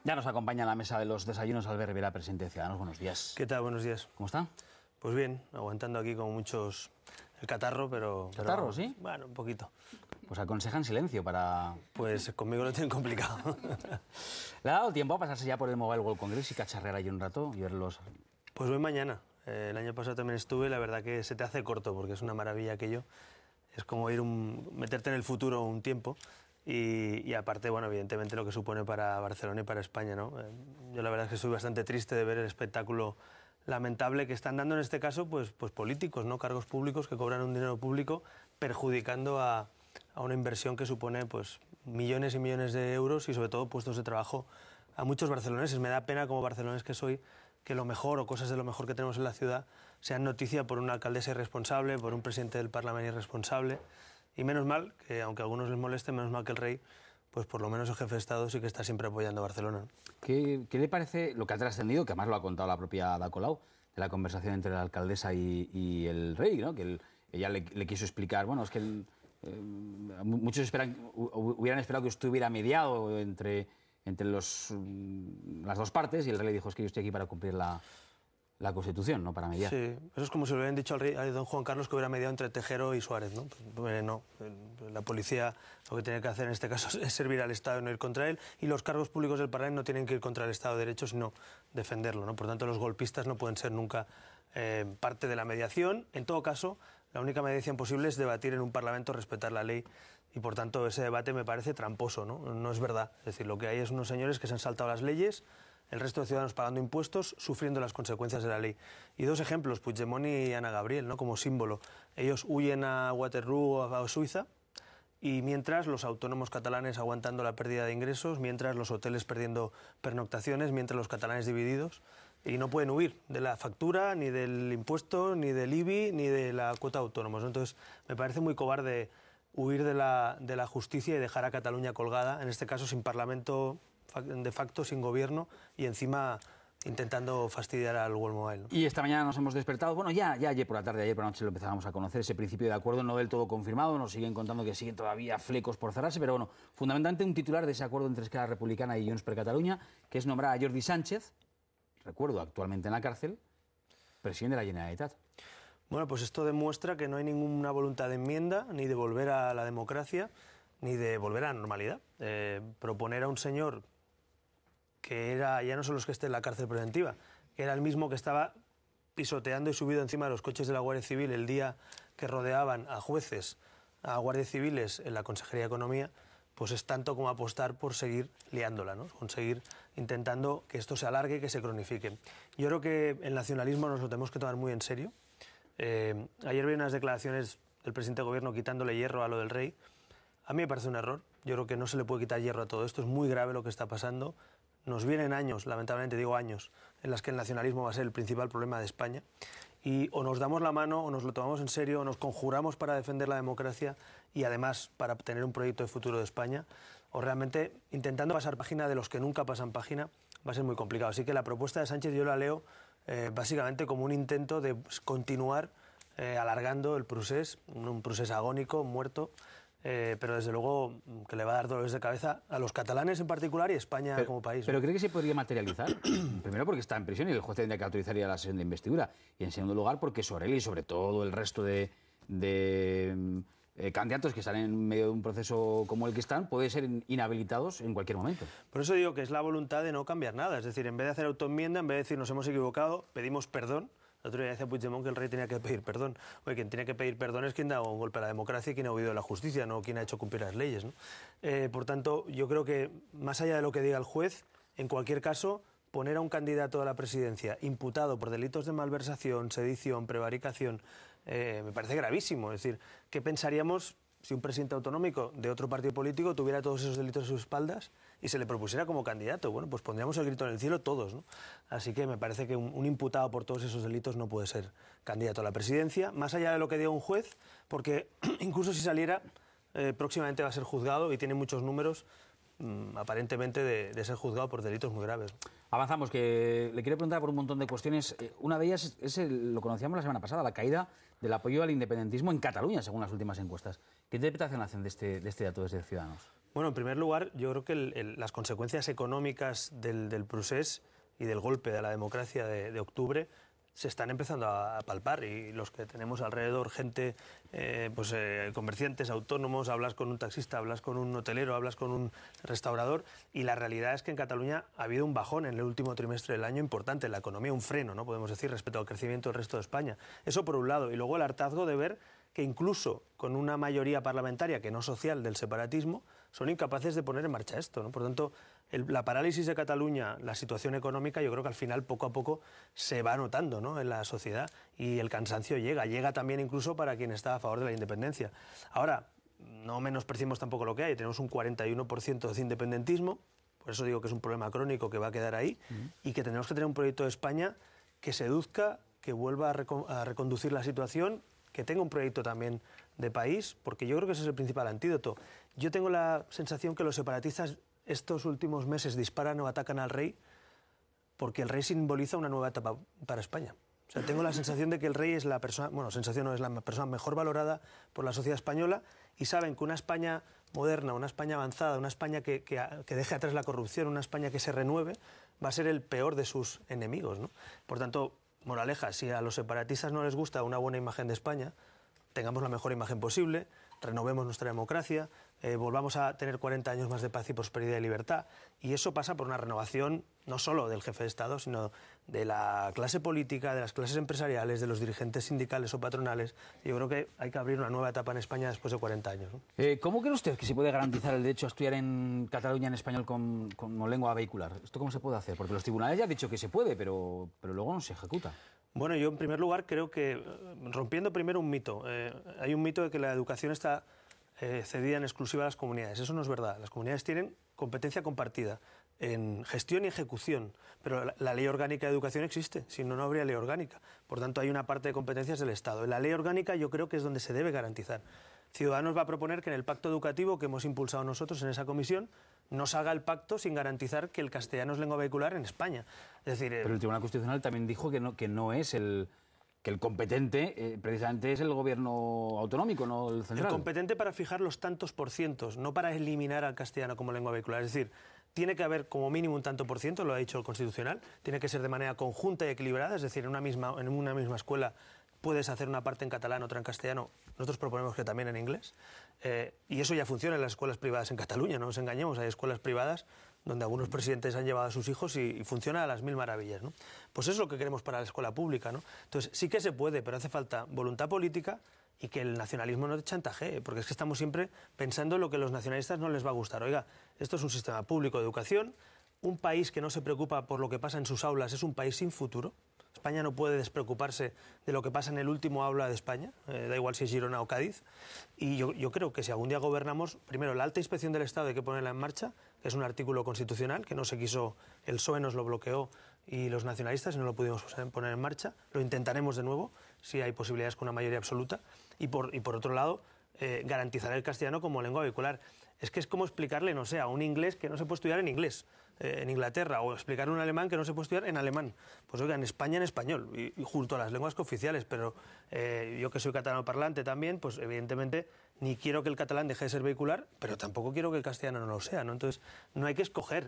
Ya nos acompaña a la mesa de los desayunos Albert Rivera, presidente de Ciudadanos. Buenos días. ¿Qué tal? Buenos días. ¿Cómo está? Pues bien, aguantando aquí como muchos el catarro, pero... ¿Catarro, sí? Bueno, un poquito. Pues aconsejan silencio para... Pues conmigo lo tienen complicado. ¿Le ha dado tiempo a pasarse ya por el Mobile World Congress y cacharrear allí un rato y verlos? Pues voy mañana. El año pasado también estuve, la verdad que se te hace corto porque es una maravilla aquello. Es como meterte en el futuro un tiempo. Y aparte, bueno, evidentemente lo que supone para Barcelona y para España, ¿no? Yo la verdad es que estoy bastante triste de ver el espectáculo lamentable que están dando en este caso pues políticos, ¿no? Cargos públicos que cobran un dinero público perjudicando a una inversión que supone pues millones y millones de euros y sobre todo puestos de trabajo a muchos barceloneses. Me da pena como barcelonés que soy que lo mejor o cosas de lo mejor que tenemos en la ciudad sean noticia por una alcaldesa irresponsable, por un presidente del Parlamento irresponsable. Y menos mal, que aunque a algunos les moleste, menos mal que el rey, pues por lo menos el jefe de Estado sí que está siempre apoyando a Barcelona. ¿Qué le parece lo que ha trascendido, que además lo ha contado la propia Ada Colau, de la conversación entre la alcaldesa y el rey, ¿no? Que ella le quiso explicar, bueno, es que muchos hubieran esperado que usted hubiera mediado entre las dos partes y el rey le dijo, es que yo estoy aquí para cumplir la Constitución, no para mediar. Sí, eso es como si le hubieran dicho al rey, a don Juan Carlos que hubiera mediado entre Tejero y Suárez, ¿no? Pues, no, la policía lo que tiene que hacer en este caso es servir al Estado y no ir contra él, y los cargos públicos del Parlamento no tienen que ir contra el Estado de Derecho, sino defenderlo, ¿no? Por tanto, los golpistas no pueden ser nunca parte de la mediación. En todo caso, la única mediación posible es debatir en un Parlamento, respetar la ley, y por tanto ese debate me parece tramposo, ¿no? No es verdad. Es decir, lo que hay es unos señores que se han saltado las leyes, el resto de ciudadanos pagando impuestos, sufriendo las consecuencias de la ley. Y dos ejemplos, Puigdemont y Ana Gabriel, ¿no? Como símbolo. Ellos huyen a Waterloo, a Suiza, y mientras los autónomos catalanes aguantando la pérdida de ingresos, mientras los hoteles perdiendo pernoctaciones, mientras los catalanes divididos, y no pueden huir de la factura, ni del impuesto, ni del IBI, ni de la cuota de autónomos, ¿no? Entonces, me parece muy cobarde huir de la justicia y dejar a Cataluña colgada, en este caso sin Parlamento de facto, sin gobierno, y encima intentando fastidiar al World Mobile, ¿no? Y esta mañana nos hemos despertado, bueno, ya ayer por la tarde, ayer por la noche lo empezábamos a conocer, ese principio de acuerdo no del todo confirmado, nos siguen contando que siguen todavía flecos por cerrarse, pero bueno, fundamentalmente un titular de ese acuerdo entre Esquerra Republicana y Junts per Catalunya, que es nombrar a Jordi Sánchez, recuerdo, actualmente en la cárcel, presidente de la Generalitat. Bueno, pues esto demuestra que no hay ninguna voluntad de enmienda, ni de volver a la democracia, ni de volver a la normalidad. Proponer a un señor que era, ya no solo los que esté en la cárcel preventiva, que era el mismo que estaba pisoteando y subido encima de los coches de la Guardia Civil el día que rodeaban a jueces, a guardias civiles en la Consejería de Economía, pues es tanto como apostar por seguir liándola, ¿no? Conseguir intentando que esto se alargue y que se cronifique. Yo creo que el nacionalismo nos lo tenemos que tomar muy en serio. Ayer vi unas declaraciones del presidente de Gobierno quitándole hierro a lo del rey. A mí me parece un error. Yo creo que no se le puede quitar hierro a todo esto. Es muy grave lo que está pasando. Nos vienen años, lamentablemente digo años, en las que el nacionalismo va a ser el principal problema de España. Y o nos damos la mano, o nos lo tomamos en serio, o nos conjuramos para defender la democracia y además para tener un proyecto de futuro de España, o realmente intentando pasar página de los que nunca pasan página, va a ser muy complicado. Así que la propuesta de Sánchez yo la leo básicamente como un intento de continuar alargando el procés, un procés agónico, muerto, pero desde luego que le va a dar dolores de cabeza a los catalanes en particular y a España como país, ¿no? ¿Pero cree que se podría materializar? Primero porque está en prisión y el juez tendría que autorizar ya la sesión de investidura. Y en segundo lugar porque sobre él y sobre todo el resto de candidatos que están en medio de un proceso como el que están, pueden ser inhabilitados en cualquier momento. Por eso digo que es la voluntad de no cambiar nada. Es decir, en vez de hacer autoenmienda, en vez de decir nos hemos equivocado, pedimos perdón. El otro día decía Puigdemont que el rey tenía que pedir perdón. Oye, quien tiene que pedir perdón es quien da un golpe a la democracia y quien ha huido de la justicia, no quien ha hecho cumplir las leyes, ¿no? Por tanto, yo creo que, más allá de lo que diga el juez, en cualquier caso, poner a un candidato a la presidencia imputado por delitos de malversación, sedición, prevaricación, me parece gravísimo. Es decir, ¿qué pensaríamos si un presidente autonómico de otro partido político tuviera todos esos delitos a sus espaldas y se le propusiera como candidato? Bueno, pues pondríamos el grito en el cielo todos, ¿no? Así que me parece que un imputado por todos esos delitos no puede ser candidato a la presidencia, más allá de lo que diga un juez, porque incluso si saliera, próximamente va a ser juzgado y tiene muchos números, aparentemente, de ser juzgado por delitos muy graves. Avanzamos, que le quiero preguntar por un montón de cuestiones. Una de ellas lo conocíamos la semana pasada, la caída del apoyo al independentismo en Cataluña, según las últimas encuestas. ¿Qué interpretación hacen de este dato desde Ciudadanos? Bueno, en primer lugar, yo creo que las consecuencias económicas del procés y del golpe de la democracia de octubre se están empezando a palpar, y los que tenemos alrededor gente, comerciantes, autónomos, hablas con un taxista, hablas con un hotelero, hablas con un restaurador, y la realidad es que en Cataluña ha habido un bajón en el último trimestre del año importante en la economía, un freno, ¿no?, podemos decir, respecto al crecimiento del resto de España. Eso por un lado, y luego el hartazgo de ver que incluso con una mayoría parlamentaria que no social del separatismo, son incapaces de poner en marcha esto, ¿no? Por tanto, la parálisis de Cataluña, la situación económica, yo creo que al final poco a poco se va notando, ¿no?, en la sociedad, y el cansancio llega también incluso para quien está a favor de la independencia. Ahora, no menospreciemos tampoco lo que hay, tenemos un 41% de independentismo, por eso digo que es un problema crónico que va a quedar ahí, y que tenemos que tener un proyecto de España que seduzca, que vuelva a reconducir la situación, que tenga un proyecto también de país, porque yo creo que ese es el principal antídoto. Yo tengo la sensación que los separatistas estos últimos meses disparan o atacan al rey porque el rey simboliza una nueva etapa para España. O sea, tengo la sensación de que el rey es la persona, bueno, sensación no, es la persona mejor valorada por la sociedad española, y saben que una España moderna, una España avanzada, una España que deje atrás la corrupción, una España que se renueve, va a ser el peor de sus enemigos, ¿no? Por tanto, moraleja, si a los separatistas no les gusta una buena imagen de España, tengamos la mejor imagen posible, renovemos nuestra democracia, volvamos a tener 40 años más de paz y prosperidad y libertad. Y eso pasa por una renovación no solo del jefe de Estado, sino de la clase política, de las clases empresariales, de los dirigentes sindicales o patronales. Yo creo que hay que abrir una nueva etapa en España después de 40 años, ¿no? ¿Cómo cree usted que se puede garantizar el derecho a estudiar en Cataluña en español como lengua vehicular? ¿Esto cómo se puede hacer? Porque los tribunales ya han dicho que se puede, pero luego no se ejecuta. Bueno, yo en primer lugar creo que, rompiendo primero un mito, hay un mito de que la educación está cedida en exclusiva a las comunidades. Eso no es verdad. Las comunidades tienen competencia compartida en gestión y ejecución, pero la ley orgánica de educación existe, si no, no habría ley orgánica. Por tanto, hay una parte de competencias del Estado. En la ley orgánica yo creo que es donde se debe garantizar. Ciudadanos va a proponer que en el pacto educativo que hemos impulsado nosotros en esa comisión no se haga el pacto sin garantizar que el castellano es lengua vehicular en España. Es decir, pero el Tribunal Constitucional también dijo que no es que el competente precisamente es el gobierno autonómico, no el central. El competente para fijar los tantos por cientos, no para eliminar al castellano como lengua vehicular. Es decir, tiene que haber como mínimo un tanto por ciento, lo ha dicho el Constitucional, tiene que ser de manera conjunta y equilibrada, es decir, en una misma escuela puedes hacer una parte en catalán, otra en castellano. Nosotros proponemos que también en inglés. Y eso ya funciona en las escuelas privadas en Cataluña, no nos engañemos. Hay escuelas privadas donde algunos presidentes han llevado a sus hijos y funciona a las mil maravillas, ¿no? Pues eso es lo que queremos para la escuela pública, ¿no? Entonces, sí que se puede, pero hace falta voluntad política y que el nacionalismo no te chantajee, porque es que estamos siempre pensando en lo que a los nacionalistas no les va a gustar. Oiga, esto es un sistema público de educación, un país que no se preocupa por lo que pasa en sus aulas es un país sin futuro. España no puede despreocuparse de lo que pasa en el último aula de España, da igual si es Girona o Cádiz. Y yo creo que si algún día gobernamos, primero, la alta inspección del Estado hay que ponerla en marcha, que es un artículo constitucional que no se quiso, el PSOE nos lo bloqueó y los nacionalistas no lo pudimos poner en marcha. Lo intentaremos de nuevo, si hay posibilidades con una mayoría absoluta. Y por otro lado, garantizar el castellano como lengua vehicular. Es que es como explicarle, no sé, a un inglés que no se puede estudiar en inglés, en Inglaterra, o explicarle a un alemán que no se puede estudiar en alemán. Pues oiga, en España en español, y junto a las lenguas cooficiales, pero yo que soy catalano parlante también, pues evidentemente ni quiero que el catalán deje de ser vehicular, pero tampoco quiero que el castellano no lo sea, ¿no? Entonces, no hay que escoger,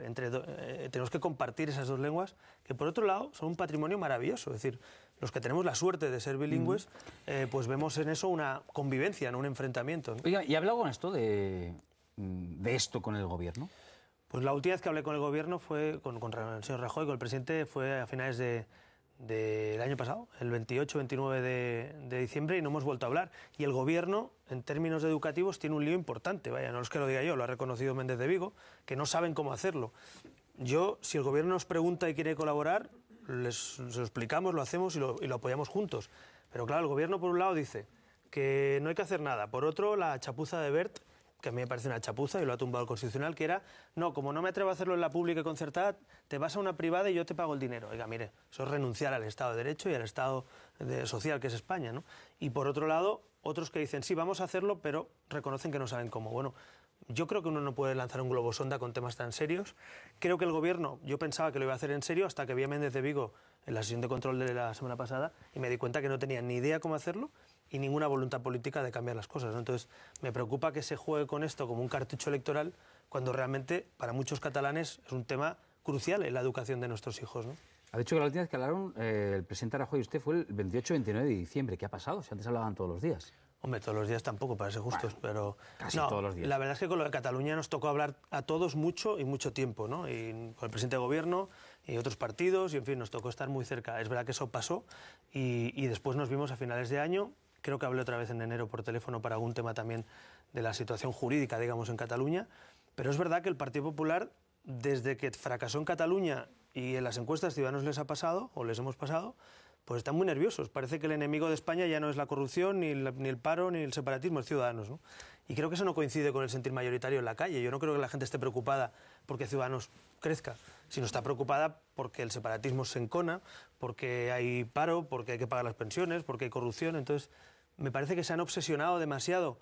tenemos que compartir esas dos lenguas, que por otro lado son un patrimonio maravilloso, es decir, los que tenemos la suerte de ser bilingües, pues vemos en eso una convivencia, no un enfrentamiento, ¿no? Oiga, ¿y ha hablado con esto de esto con el gobierno? Pues la última vez que hablé con el gobierno fue con el señor Rajoy, con el presidente, fue a finales del año pasado, el 28-29 de diciembre, y no hemos vuelto a hablar. Y el gobierno, en términos educativos, tiene un lío importante, vaya, no es que lo diga yo, lo ha reconocido Méndez de Vigo, que no saben cómo hacerlo. Yo, si el gobierno nos pregunta y quiere colaborar, se lo explicamos, lo hacemos y lo apoyamos juntos. Pero claro, el gobierno por un lado dice que no hay que hacer nada. Por otro, la chapuza de Wert, que a mí me parece una chapuza y lo ha tumbado el Constitucional, que era, no, como no me atrevo a hacerlo en la pública y concertada, te vas a una privada y yo te pago el dinero. Oiga, mire, eso es renunciar al Estado de Derecho y al Estado social que es España, ¿no? Y por otro lado, otros que dicen, sí, vamos a hacerlo, pero reconocen que no saben cómo. Bueno, Yo creo que uno no puede lanzar un globo sonda con temas tan serios. Creo que el Gobierno, yo pensaba que lo iba a hacer en serio hasta que vi a Méndez de Vigo en la sesión de control de la semana pasada y me di cuenta que no tenía ni idea cómo hacerlo y ninguna voluntad política de cambiar las cosas, ¿no? Entonces, me preocupa que se juegue con esto como un cartucho electoral cuando realmente para muchos catalanes es un tema crucial en la educación de nuestros hijos, ¿no? Ha dicho que la última vez que hablaron el presidente Rajoy y usted fue el 28-29 de diciembre. ¿Qué ha pasado? Si antes hablaban todos los días. Hombre, todos los días tampoco, para ser justos, Bueno, pero... casi todos los días. La verdad es que con lo de Cataluña nos tocó hablar a todos mucho y mucho tiempo, ¿no? Y con el presidente de Gobierno y otros partidos, y en fin, nos tocó estar muy cerca. Es verdad que eso pasó y después nos vimos a finales de año. Creo que hablé otra vez en enero por teléfono para algún tema también de la situación jurídica, digamos, en Cataluña. Pero es verdad que el Partido Popular, desde que fracasó en Cataluña y en las encuestas Ciudadanos les ha pasado, o les hemos pasado, pues están muy nerviosos. Parece que el enemigo de España ya no es la corrupción, ni el paro, ni el separatismo, es Ciudadanos, ¿no? Y creo que eso no coincide con el sentir mayoritario en la calle. Yo no creo que la gente esté preocupada porque Ciudadanos crezca, sino está preocupada porque el separatismo se encona, porque hay paro, porque hay que pagar las pensiones, porque hay corrupción. Entonces, me parece que se han obsesionado demasiado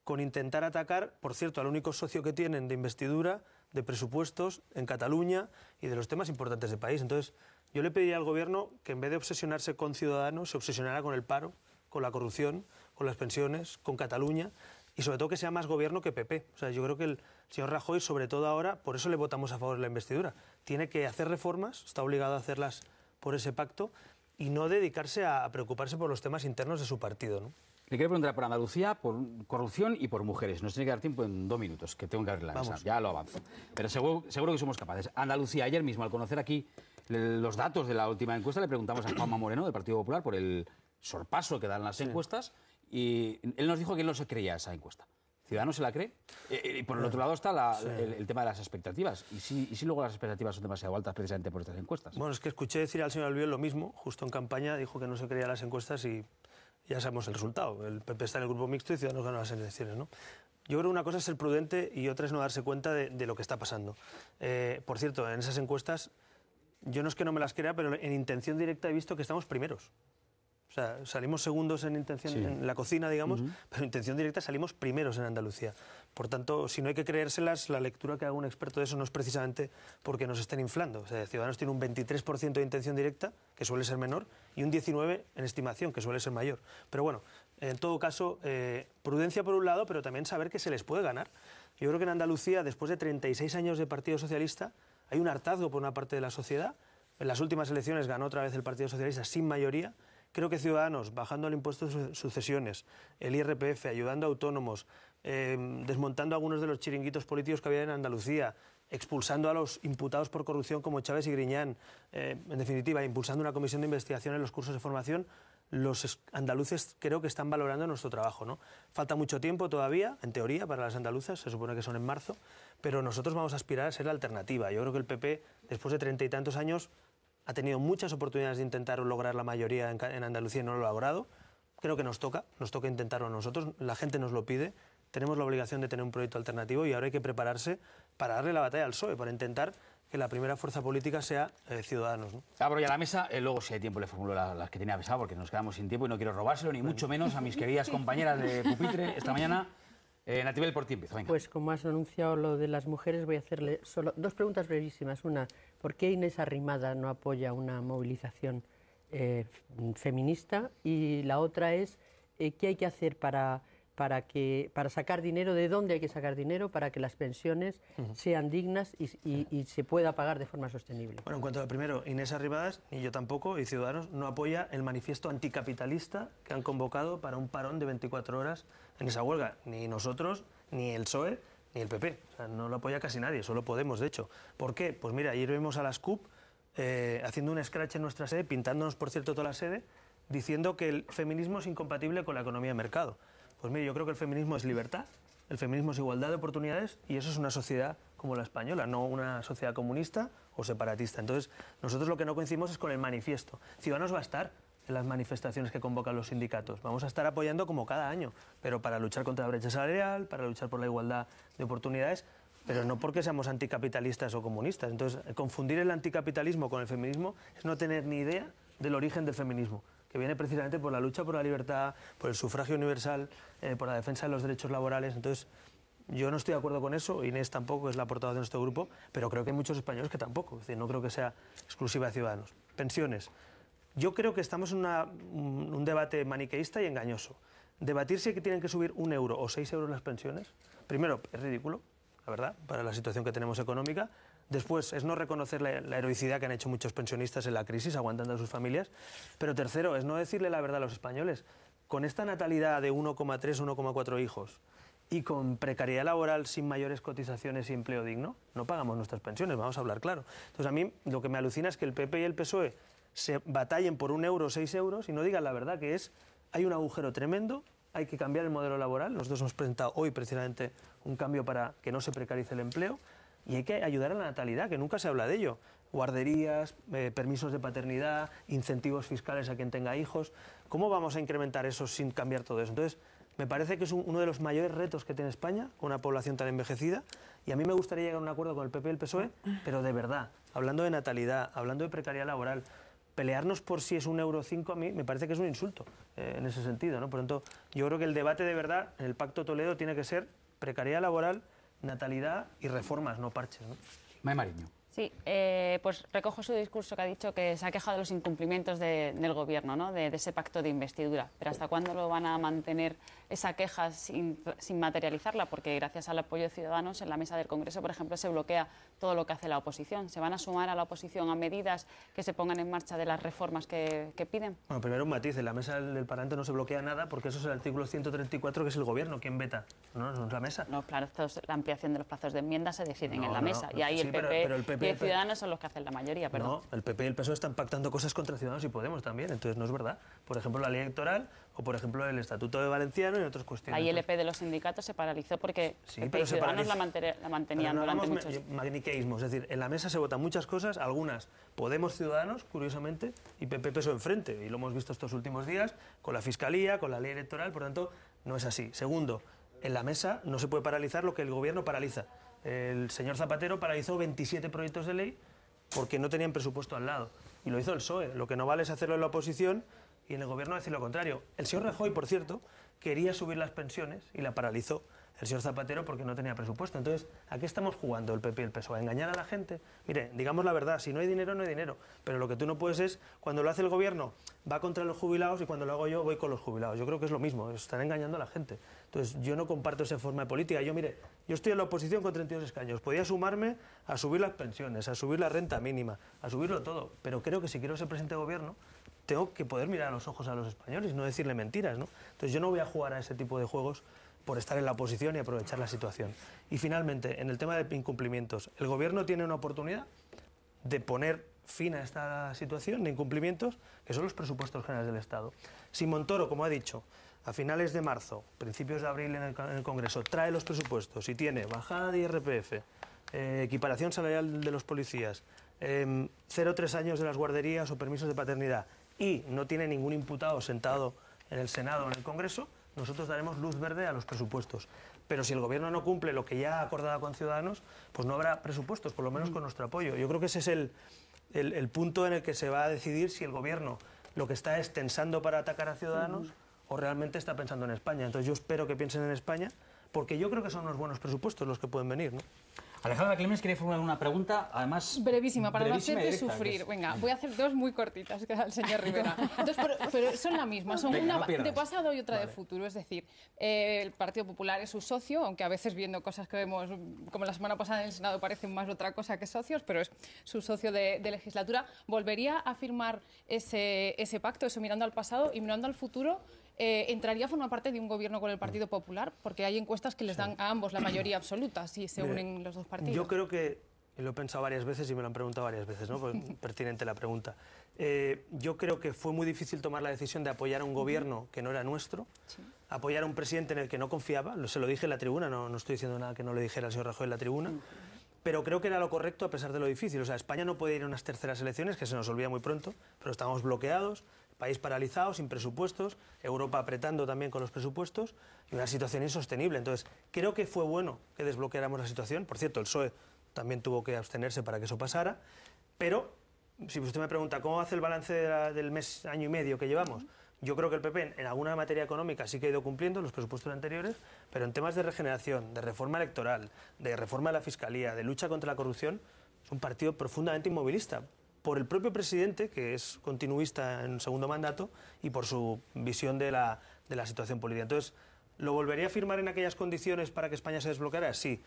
con intentar atacar, por cierto, al único socio que tienen de investidura, de presupuestos en Cataluña y de los temas importantes del país. Entonces, yo le pediría al Gobierno que en vez de obsesionarse con Ciudadanos, se obsesionara con el paro, con la corrupción, con las pensiones, con Cataluña y sobre todo que sea más Gobierno que PP. O sea, yo creo que el señor Rajoy, sobre todo ahora, por eso le votamos a favor de la investidura, tiene que hacer reformas, está obligado a hacerlas por ese pacto y no dedicarse a preocuparse por los temas internos de su partido, ¿no? Le quiero preguntar por Andalucía, por corrupción y por mujeres. Nos tiene que dar tiempo en 2 minutos, que tengo que abrir la mesa. Ya lo avanzo. Pero seguro que somos capaces. Andalucía, ayer mismo, al conocer aquí los datos de la última encuesta, le preguntamos a Juanma Moreno, del Partido Popular, por el sorpaso que dan las encuestas, y él nos dijo que él no se creía esa encuesta. ¿Ciudadanos se la cree? Y por el otro lado está el tema de las expectativas. ¿Y si luego las expectativas son demasiado altas precisamente por estas encuestas? Bueno, es que escuché decir al señor Albiol lo mismo, justo en campaña, dijo que no se creía las encuestas y ya sabemos el resultado. El PP está en el grupo mixto y Ciudadanos ganó las elecciones, ¿no? Yo creo que una cosa es ser prudente y otra es no darse cuenta de lo que está pasando. Por cierto, en esas encuestas, yo no es que no me las crea, pero en intención directa he visto que estamos primeros. O sea, salimos segundos en intención, en la cocina, digamos, pero en intención directa salimos primeros en Andalucía. Por tanto, si no hay que creérselas, la lectura que haga un experto de eso no es precisamente porque nos estén inflando. O sea, Ciudadanos tiene un 23% de intención directa, que suele ser menor, y un 19% en estimación, que suele ser mayor. Pero bueno, en todo caso, prudencia por un lado, pero también saber que se les puede ganar. Yo creo que en Andalucía, después de 36 años de Partido Socialista, hay un hartazgo por una parte de la sociedad. En las últimas elecciones ganó otra vez el Partido Socialista sin mayoría. Creo que Ciudadanos, bajando el impuesto de sucesiones, el IRPF, ayudando a autónomos, desmontando algunos de los chiringuitos políticos que había en Andalucía, expulsando a los imputados por corrupción como Chávez y Griñán, en definitiva, impulsando una comisión de investigación en los cursos de formación, los andaluces creo que están valorando nuestro trabajo, ¿no? Falta mucho tiempo todavía, en teoría, para las andaluzas, se supone que son en marzo, pero nosotros vamos a aspirar a ser la alternativa. Yo creo que el PP, después de 30 y tantos años, ha tenido muchas oportunidades de intentar lograr la mayoría en Andalucía y no lo ha logrado. Creo que nos toca intentarlo nosotros, la gente nos lo pide, tenemos la obligación de tener un proyecto alternativo y ahora hay que prepararse para darle la batalla al PSOE, para intentar que la primera fuerza política sea Ciudadanos, ¿no? Abro ya la mesa, luego si hay tiempo le formulo las que tenía pensado porque nos quedamos sin tiempo y no quiero robárselo, ni mucho menos a mis queridas compañeras de pupitre esta mañana. Natibel, por ti empiezo, venga. Pues como has anunciado lo de las mujeres, voy a hacerle solo 2 preguntas brevísimas. Una, ¿por qué Inés Arrimada no apoya una movilización feminista? Y la otra es, ¿qué hay que hacer para sacar dinero? ¿De dónde hay que sacar dinero para que las pensiones sean dignas y se pueda pagar de forma sostenible? Bueno, en cuanto a primero, Inés Arrimadas, ni yo tampoco, y Ciudadanos no apoya el manifiesto anticapitalista que han convocado para un parón de 24 horas en esa huelga. Ni nosotros, ni el PSOE, ni el PP. O sea, no lo apoya casi nadie, solo Podemos, de hecho. ¿Por qué? Pues mira, ayer vimos a las CUP haciendo un scratch en nuestra sede, pintándonos, por cierto, toda la sede, diciendo que el feminismo es incompatible con la economía de mercado. Pues mire, yo creo que el feminismo es libertad, el feminismo es igualdad de oportunidades y eso es una sociedad como la española, no una sociedad comunista o separatista. Entonces, nosotros lo que no coincidimos es con el manifiesto. Ciudadanos va a estar en las manifestaciones que convocan los sindicatos. Vamos a estar apoyando como cada año, pero para luchar contra la brecha salarial, para luchar por la igualdad de oportunidades, pero no porque seamos anticapitalistas o comunistas. Entonces, confundir el anticapitalismo con el feminismo es no tener ni idea del origen del feminismo, que viene precisamente por la lucha por la libertad, por el sufragio universal, por la defensa de los derechos laborales. Entonces, Yo no estoy de acuerdo con eso, Inés tampoco es la portavoz de nuestro grupo, pero creo que hay muchos españoles que tampoco, es decir, no creo que sea exclusiva de Ciudadanos. Pensiones. Yo creo que estamos en un debate maniqueísta y engañoso. Debatir si tienen que subir 1 euro o 6 euros las pensiones, primero, es ridículo, la verdad, para la situación que tenemos económica. Después, es no reconocer la heroicidad que han hecho muchos pensionistas en la crisis, aguantando a sus familias. Pero tercero, es no decirle la verdad a los españoles. Con esta natalidad de 1,3, 1,4 hijos y con precariedad laboral sin mayores cotizaciones y empleo digno, no pagamos nuestras pensiones, vamos a hablar claro. Entonces, a mí lo que me alucina es que el PP y el PSOE se batallen por 1 euro o 6 euros y no digan la verdad, que es, hay un agujero tremendo, hay que cambiar el modelo laboral. Nosotros hemos presentado hoy precisamente un cambio para que no se precarice el empleo y hay que ayudar a la natalidad, que nunca se habla de ello. Guarderías, permisos de paternidad, incentivos fiscales a quien tenga hijos. ¿Cómo vamos a incrementar eso sin cambiar todo eso? Entonces, me parece que es uno de los mayores retos que tiene España, con una población tan envejecida, y a mí me gustaría llegar a un acuerdo con el PP y el PSOE, pero de verdad, hablando de natalidad, hablando de precariedad laboral, pelearnos por si es 1,5 euro a mí me parece que es un insulto en ese sentido, ¿no? Por lo tanto, yo creo que el debate de verdad en el Pacto Toledo tiene que ser precariedad laboral, natalidad y reformas, no parches, ¿no? May Mariño. Sí, pues recojo su discurso que ha dicho que se ha quejado de los incumplimientos del Gobierno, ¿no? de ese pacto de investidura. Pero ¿hasta cuándo lo van a mantener esa queja sin materializarla? Porque gracias al apoyo de Ciudadanos en la mesa del Congreso, por ejemplo, se bloquea todo lo que hace la oposición. ¿Se van a sumar a la oposición a medidas que se pongan en marcha de las reformas que piden? Bueno, primero un matiz, en la mesa del Parlamento no se bloquea nada porque eso es el artículo 134, que es el Gobierno quien veta, no es la mesa. No, claro, la ampliación de los plazos de enmienda se deciden en la mesa y ahí sí, pero el PP y Ciudadanos son los que hacen la mayoría, perdón. No, el PP y el PSOE están pactando cosas contra Ciudadanos y Podemos también, entonces no es verdad. Por ejemplo, la ley electoral o, por ejemplo, el Estatuto de Valenciano y otras cuestiones. La ILP de los sindicatos se paralizó porque sí, PP pero y Ciudadanos la mantenían durante muchos años. Magniqueísmo, es decir, en la mesa se votan muchas cosas, algunas Podemos, Ciudadanos, curiosamente, y PP PSOE enfrente, y lo hemos visto estos últimos días con la Fiscalía, con la ley electoral, por tanto, no es así. Segundo, en la mesa no se puede paralizar lo que el Gobierno paraliza. El señor Zapatero paralizó 27 proyectos de ley porque no tenían presupuesto al lado. Y lo hizo el PSOE. Lo que no vale es hacerlo en la oposición y en el Gobierno decir lo contrario. El señor Rajoy, por cierto, quería subir las pensiones y la paralizó el señor Zapatero porque no tenía presupuesto. Entonces, ¿a qué estamos jugando el PP y el PSOE? ¿A engañar a la gente? Mire, digamos la verdad, si no hay dinero, no hay dinero. Pero lo que tú no puedes es, cuando lo hace el Gobierno, va contra los jubilados y cuando lo hago yo, voy con los jubilados. Yo creo que es lo mismo, están engañando a la gente. Entonces, yo no comparto esa forma de política. Yo estoy en la oposición con 32 escaños. Podía sumarme a subir las pensiones, a subir la renta mínima, a subirlo todo. Pero creo que si quiero ser presidente de Gobierno, tengo que poder mirar a los ojos a los españoles y no decirle mentiras, ¿no? Entonces, yo no voy a jugar a ese tipo de juegos por estar en la oposición y aprovechar la situación. Y finalmente, en el tema de incumplimientos, el Gobierno tiene una oportunidad de poner fin a esta situación de incumplimientos, que son los presupuestos generales del Estado. Si Montoro, como ha dicho, a finales de marzo, principios de abril en el Congreso, trae los presupuestos y tiene bajada de IRPF, equiparación salarial de los policías, 0,3 años de las guarderías o permisos de paternidad y no tiene ningún imputado sentado en el Senado o en el Congreso, nosotros daremos luz verde a los presupuestos. Pero si el Gobierno no cumple lo que ya ha acordado con Ciudadanos, pues no habrá presupuestos, por lo menos con nuestro apoyo. Yo creo que ese es el punto en el que se va a decidir si el Gobierno lo que está es tensando para atacar a Ciudadanos o realmente está pensando en España. Entonces yo espero que piensen en España, porque yo creo que son unos buenos presupuestos los que pueden venir, ¿no? Alejandra Clemens quería formular una pregunta, además... Brevísima, para no hacerte directa, sufrir. Venga, voy a hacer dos muy cortitas, que da el señor Rivera. Entonces, pero son la misma, son Venga, una no de pasado y otra de futuro. Es decir, el Partido Popular es su socio, aunque a veces viendo cosas que vemos, como la semana pasada en el Senado, parecen más otra cosa que socios, pero es su socio de legislatura. ¿Volvería a firmar ese pacto, eso mirando al pasado y mirando al futuro? ¿Entraría a formar parte de un gobierno con el Partido Popular? Porque hay encuestas que les dan a ambos la mayoría absoluta si se unen los dos partidos. Yo creo que, y lo he pensado varias veces y me lo han preguntado varias veces, ¿no? Pues, pertinente la pregunta. Yo creo que fue muy difícil tomar la decisión de apoyar a un gobierno que no era nuestro, apoyar a un presidente en el que no confiaba, se lo dije en la tribuna, no estoy diciendo nada que no le dijera al señor Rajoy en la tribuna, pero creo que era lo correcto a pesar de lo difícil. O sea, España no puede ir a unas terceras elecciones, que se nos olvida muy pronto, pero estamos bloqueados, país paralizado, sin presupuestos, Europa apretando también con los presupuestos y una situación insostenible. Entonces, creo que fue bueno que desbloqueáramos la situación. Por cierto, el PSOE también tuvo que abstenerse para que eso pasara, pero si usted me pregunta cómo hace el balance del mes, año y medio que llevamos, Yo creo que el PP en alguna materia económica sí que ha ido cumpliendo los presupuestos anteriores, pero en temas de regeneración, de reforma electoral, de reforma de la Fiscalía, de lucha contra la corrupción, es un partido profundamente inmovilista. Por el propio presidente, que es continuista en segundo mandato, y por su visión de la situación política. Entonces, ¿lo volvería a firmar en aquellas condiciones para que España se desbloqueara? Sí.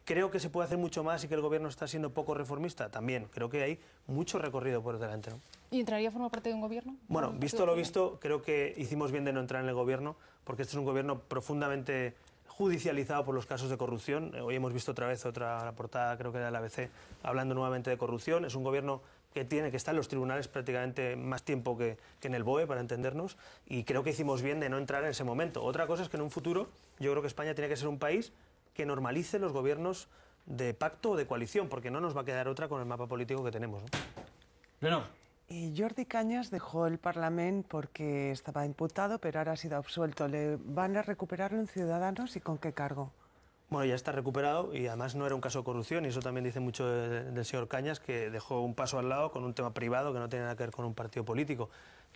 Creo que se puede hacer mucho más y que el gobierno está siendo poco reformista. También. Creo que hay mucho recorrido por delante, ¿no? ¿Y entraría a formar parte de un gobierno? Bueno, visto lo visto, creo que hicimos bien de no entrar en el gobierno, porque este es un gobierno profundamente judicializado por los casos de corrupción. Hoy hemos visto otra vez la portada, creo que de la ABC, hablando nuevamente de corrupción. Es un gobierno que está en los tribunales prácticamente más tiempo que en el BOE, para entendernos, y creo que hicimos bien de no entrar en ese momento. Otra cosa es que en un futuro yo creo que España tiene que ser un país que normalice los gobiernos de pacto o de coalición, porque no nos va a quedar otra con el mapa político que tenemos, ¿no? Leonor. Y Jordi Cañas dejó el Parlament porque estaba imputado, pero ahora ha sido absuelto. ¿Le van a recuperarlo en Ciudadanos y con qué cargo? Bueno, ya está recuperado y además no era un caso de corrupción, y eso también dice mucho del señor Cañas, que dejó un paso al lado con un tema privado que no tiene nada que ver con un partido político.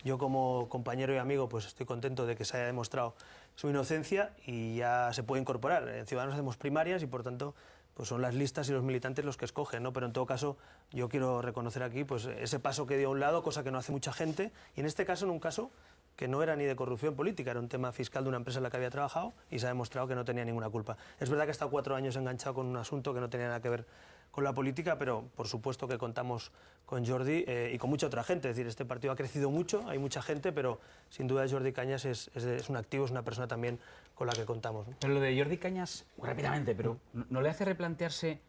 Yo, como compañero y amigo, pues estoy contento de que se haya demostrado su inocencia y ya se puede incorporar. En Ciudadanos hacemos primarias y, por tanto, pues son las listas y los militantes los que escogen, ¿no? Pero en todo caso, yo quiero reconocer aquí pues ese paso que dio a un lado, cosa que no hace mucha gente, y en este caso, en un caso que no era ni de corrupción política, era un tema fiscal de una empresa en la que había trabajado y se ha demostrado que no tenía ninguna culpa. Es verdad que ha estado 4 años enganchado con un asunto que no tenía nada que ver con la política, pero por supuesto que contamos con Jordi y con mucha otra gente. Es decir, este partido ha crecido mucho, hay mucha gente, pero sin duda Jordi Cañas es un activo, es una persona también con la que contamos, ¿no? Pero lo de Jordi Cañas, rápidamente, pero ¿no le hace replantearse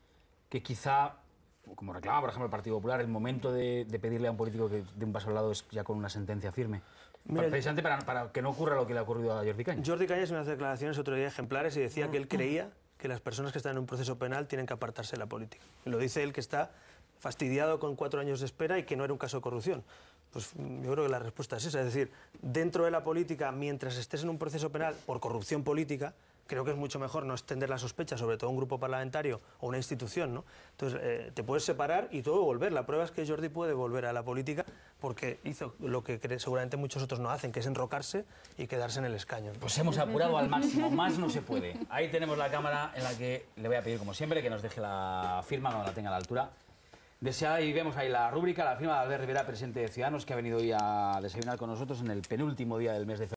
que quizá, como reclama, por ejemplo, el Partido Popular, el momento de pedirle a un político que dé un paso al lado es ya con una sentencia firme? Mira, precisamente para que no ocurra lo que le ha ocurrido a Jordi Cañas. Jordi Cañas, en unas declaraciones otro día ejemplares, y decía que él creía que las personas que están en un proceso penal tienen que apartarse de la política. Lo dice él, que está fastidiado con 4 años de espera y que no era un caso de corrupción. Pues yo creo que la respuesta es esa. Es decir, dentro de la política, mientras estés en un proceso penal por corrupción política, creo que es mucho mejor no extender la sospecha sobre todo a un grupo parlamentario o una institución, ¿no? Entonces, te puedes separar y todo volver. La prueba es que Jordi puede volver a la política porque hizo lo que seguramente muchos otros no hacen, que es enrocarse y quedarse en el escaño, ¿no? Pues hemos apurado al máximo, más no se puede. Ahí tenemos la cámara en la que le voy a pedir, como siempre, que nos deje la firma cuando la tenga a la altura deseada, y vemos ahí la rúbrica, la firma de Albert Rivera, presidente de Ciudadanos, que ha venido hoy a desayunar con nosotros en el penúltimo día del mes de febrero.